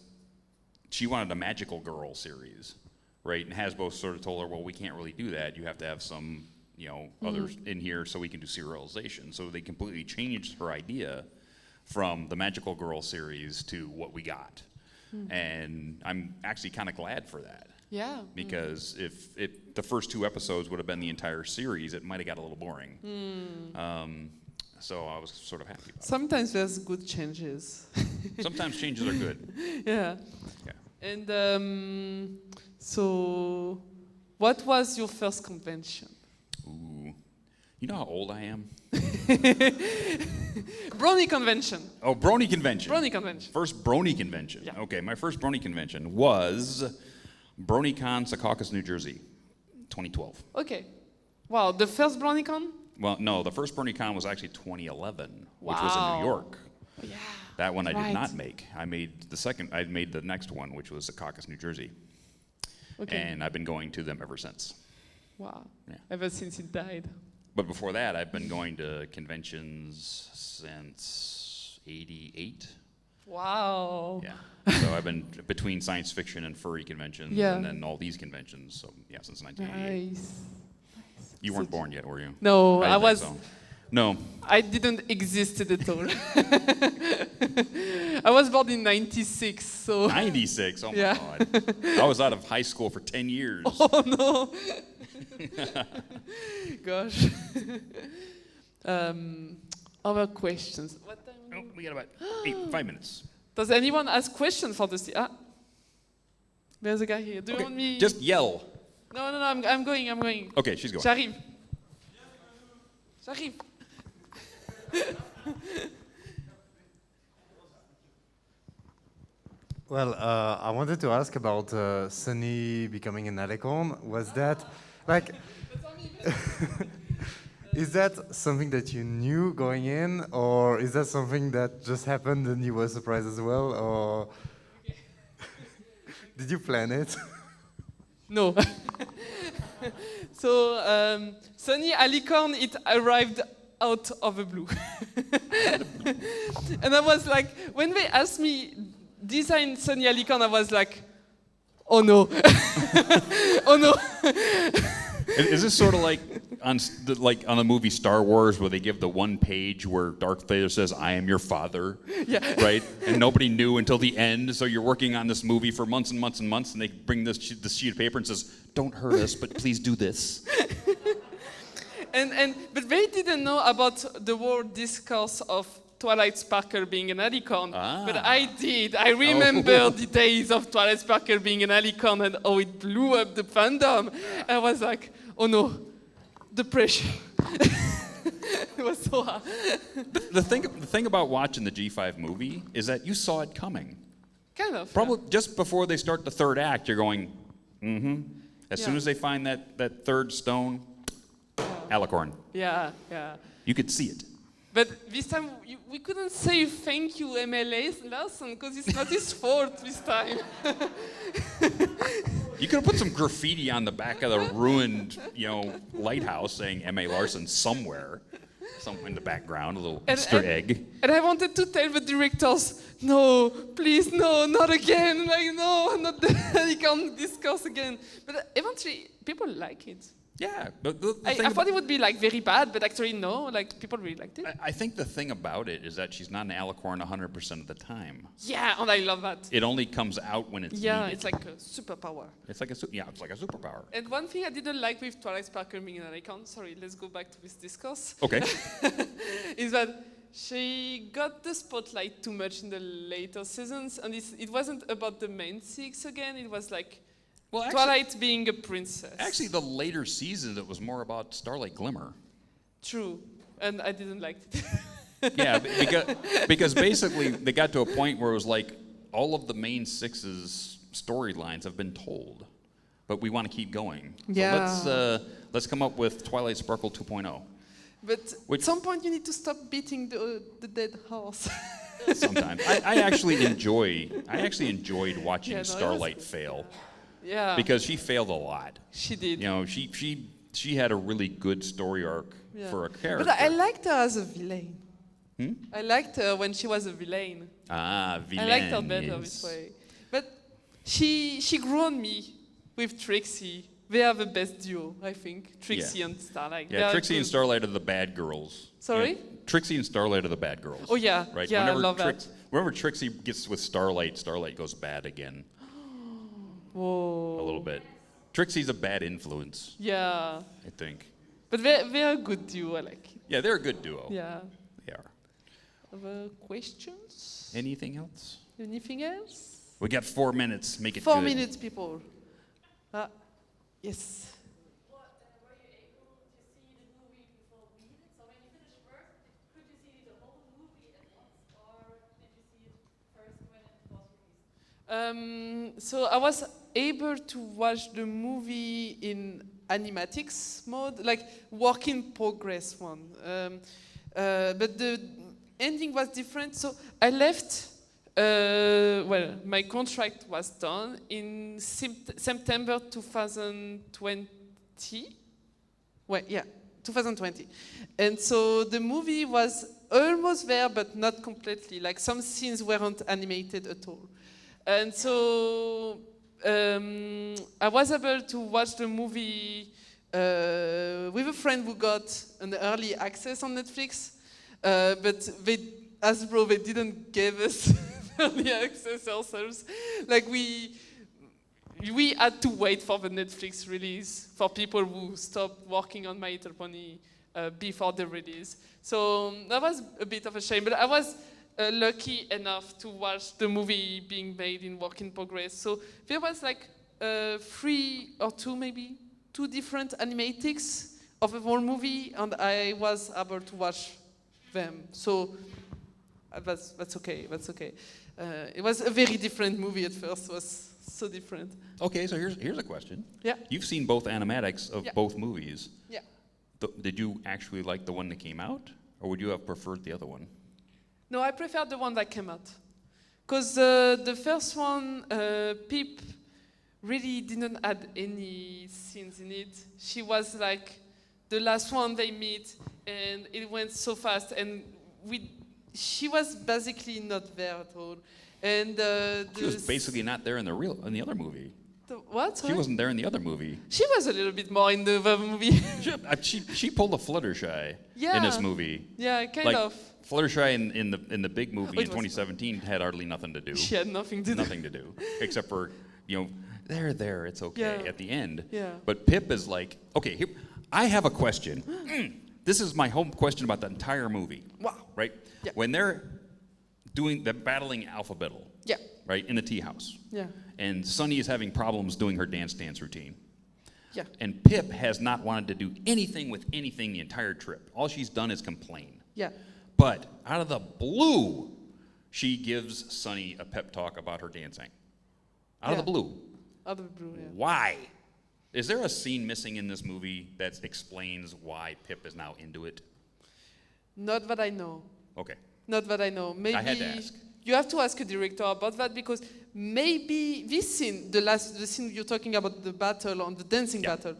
she wanted a magical girl series, right? And Hasbro sort of told her, well, we can't really do that. You have to have some, others in here so we can do serialization. So they completely changed her idea from the magical girl series to what we got. And I'm actually kind of glad for that. Yeah. Because if the first 2 episodes would have been the entire series, it might have got a little boring. So I was sort of happy about Sometimes there's good changes. it. Sometimes changes are good. Yeah. Yeah. And so, what was your first convention? Ooh. You know how old I am? Brony convention. Oh, Brony convention. Brony convention. First Brony convention. Yeah. Okay, my first Brony convention was BronyCon, Secaucus, New Jersey, 2012. Okay. Wow, the first BronyCon? Well, no, the first BronyCon was actually 2011, which was in New York. Oh, yeah. That one I did not make. I made the next one, which was Secaucus, New Jersey. Okay. And I've been going to them ever since. Wow. Yeah. Ever since he died. But before that, I've been going to conventions since '88. Wow. Yeah. So I've been between science fiction and furry conventions, and then all these conventions. So yeah, since 1988. Nice. You weren't born yet, were you? No, I I was. so. No. I didn't exist at all. I was born in '96, so. 96. Oh my Yeah. God. I was out of high school for 10 years. Oh no. Gosh. Other questions. What time? Oh, we got about 5 minutes. Does anyone ask questions for this? There's a guy here. Do you want me? Just yell. No, I'm going. Okay, she's going. J'arrive. Well, I wanted to ask about Sunny becoming an alicorn. Was that, like, is that something that you knew going in, or is that something that just happened and you were surprised as well, or did you plan it? No. So, Sunny Alicorn, it arrived out of the blue. And I was like, when they asked me design Sunny Alicorn, I was like, oh no. Oh no. Is this sort of like on the movie Star Wars, where they give the one page where Darth Vader says, "I am your father," right? And nobody knew until the end. So you're working on this movie for months and months and months, and they bring this sheet of paper and says, "Don't hurt us, but please do this." But they didn't know about the whole discourse of Twilight Sparkle being an alicorn. But I did. I remember the days of Twilight Sparkle being an alicorn and how it blew up the fandom. I was like, oh no, the pressure. It was so hard. The thing about watching the G5 movie is that you saw it coming. Kind of. Probably just before they start the third act, you're going, mm-hmm. As soon as they find that third stone, alicorn. Yeah, yeah. You could see it. But this time we couldn't say thank you, M.L.A. Larson, because it's not his fault this time. You could have put some graffiti on the back of the ruined, lighthouse saying M.A. Larson somewhere in the background, a little Easter egg. And I wanted to tell the directors, no, please, no, not again. Like, no, not that. You can't discuss again. But eventually, people like it. Yeah. I thought it would be like very bad, but actually no, like people really liked it. I think the thing about it is that she's not an alicorn 100% of the time. Yeah, and I love that. It only comes out when it's needed. It's like a superpower. It's like a superpower. And one thing I didn't like with Twilight Sparkle being an alicorn, sorry, let's go back to this discourse. Okay. Is that she got the spotlight too much in the later seasons, and it wasn't about the main six again, it was like Twilight being a princess. Actually, the later seasons, it was more about Starlight Glimmer. True, and I didn't like it. Yeah, because basically they got to a point where it was like all of the main six's storylines have been told, but we want to keep going. Yeah. So let's come up with Twilight Sparkle 2.0. But at some point you need to stop beating the dead horse. Sometimes I actually enjoyed watching Starlight fail. Yeah. Because she failed a lot. She did. She had a really good story arc for a character. But I liked her as a villain. I liked her when she was a villain. Villain. I liked her better this way. But she grew on me with Trixie. They are the best duo, I think. Trixie and Starlight. Yeah, Trixie and Starlight are the bad girls. Sorry? Trixie and Starlight are the bad girls. Oh yeah, right? Yeah, I love that. Whenever Trixie gets with Starlight, Starlight goes bad again. Whoa. A little bit. Trixie's a bad influence. Yeah. I think. But they're a good duo, I like it. Yeah, they're a good duo. Yeah. They are. Other questions? Anything else? Anything else? We got 4 minutes. Make it 4 good. minutes, people. Yes. Were you able to see the movie before we did? So when you finished work, could you see the whole movie at once, or did you see it first when it was released? So I was able to watch the movie in animatics mode, like work in progress one. But the ending was different. So I left. My contract was done in September 2020. 2020. And so the movie was almost there, but not completely. Like some scenes weren't animated at all. And so I was able to watch the movie with a friend who got an early access on Netflix, but Hasbro, they didn't give us early access ourselves. Like we had to wait for the Netflix release for people who stopped working on My Little Pony before the release. So that was a bit of a shame, but I was lucky enough to watch the movie being made in work in progress. So there was like 3 or 2 maybe, 2 different animatics of the whole movie, and I was able to watch them. So that's okay. It was a very different movie at first. It was so different. Okay, so here's a question. Yeah. You've seen both animatics of both movies. Yeah. Did you actually like the one that came out, or would you have preferred the other one? No, I preferred the one that came out. Because the first one, Pip really didn't add any scenes in it. She was like the last one they meet, and it went so fast, and she was basically not there at all. And she was basically not there in the other movie. What? Sorry? She wasn't there in the other movie. She was a little bit more in the other movie. she pulled a Fluttershy in this movie. Yeah, kind of. Fluttershy in the big movie in 2017 had hardly nothing to do. She had nothing to do. Nothing to do, except for they're there. It's okay at the end. Yeah. But Pip is like, okay, here, I have a question. This is my home question about the entire movie. Wow. Right? Yeah. When they're battling Alphabettle. Yeah. Right, in the tea house. Yeah. And Sunny is having problems doing her dance routine. Yeah. And Pip has not wanted to do anything with anything the entire trip. All she's done is complain. Yeah. But out of the blue, she gives Sunny a pep talk about her dancing. Out of Yeah. the blue. Out of the blue, yeah. Why? Is there a scene missing in this movie that explains why Pip is now into it? Not that I know. Okay. Not that I know. Maybe I had to ask. you have to ask a director about that because maybe this scene, the scene you're talking about, the battle on the dancing battle,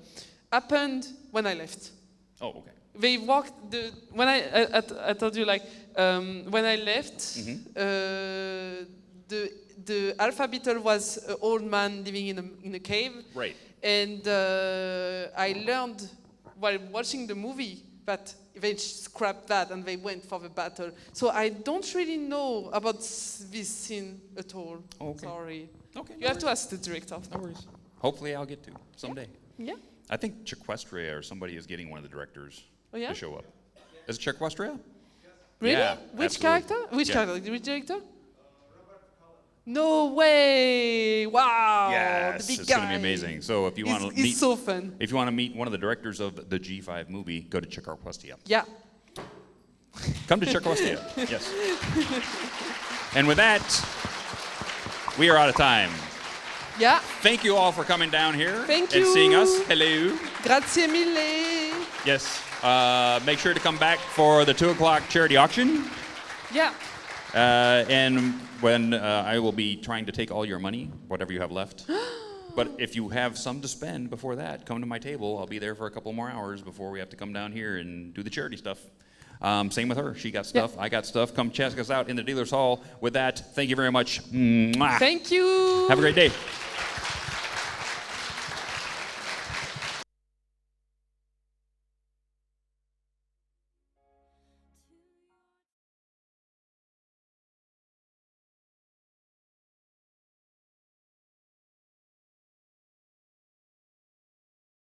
happened when I left. Oh, okay. They walked when I told you like when I left, the alpha beetle was an old man living in a cave. Right. And I learned while watching the movie that they scrapped that and they went for the battle. So I don't really know about this scene at all. Okay. Sorry. Okay. You have to ask the director. No worries. Hopefully I'll get to someday. Yeah. I think Chiquestria or somebody is getting one of the directors yeah? to show up. Is it Chiquestria? Really? Yeah, Which absolutely. character? Which Yeah. character? Which director? No way! Wow! Yes, the big it's guy. going to be amazing. So if you want to It's meet, so fun. if you want to meet one of the directors of the G5 movie, go to Chiquestria. Yeah. Come to Chiquestria. Yes. And with that, we are out of time. Yeah. Thank you all for coming down here Thank and you. seeing us. Hello. Grazie mille. Yes. Make sure to come back for the 2 o'clock charity auction. Yeah. And when I will be trying to take all your money, whatever you have left. But if you have some to spend before that, come to my table. I'll be there for a couple more hours before we have to come down here and do the charity stuff. Same with her. She got stuff. I got stuff. Come check us out in the dealer's hall. With that, thank you very much. Mwah. Thank you. Have a great day.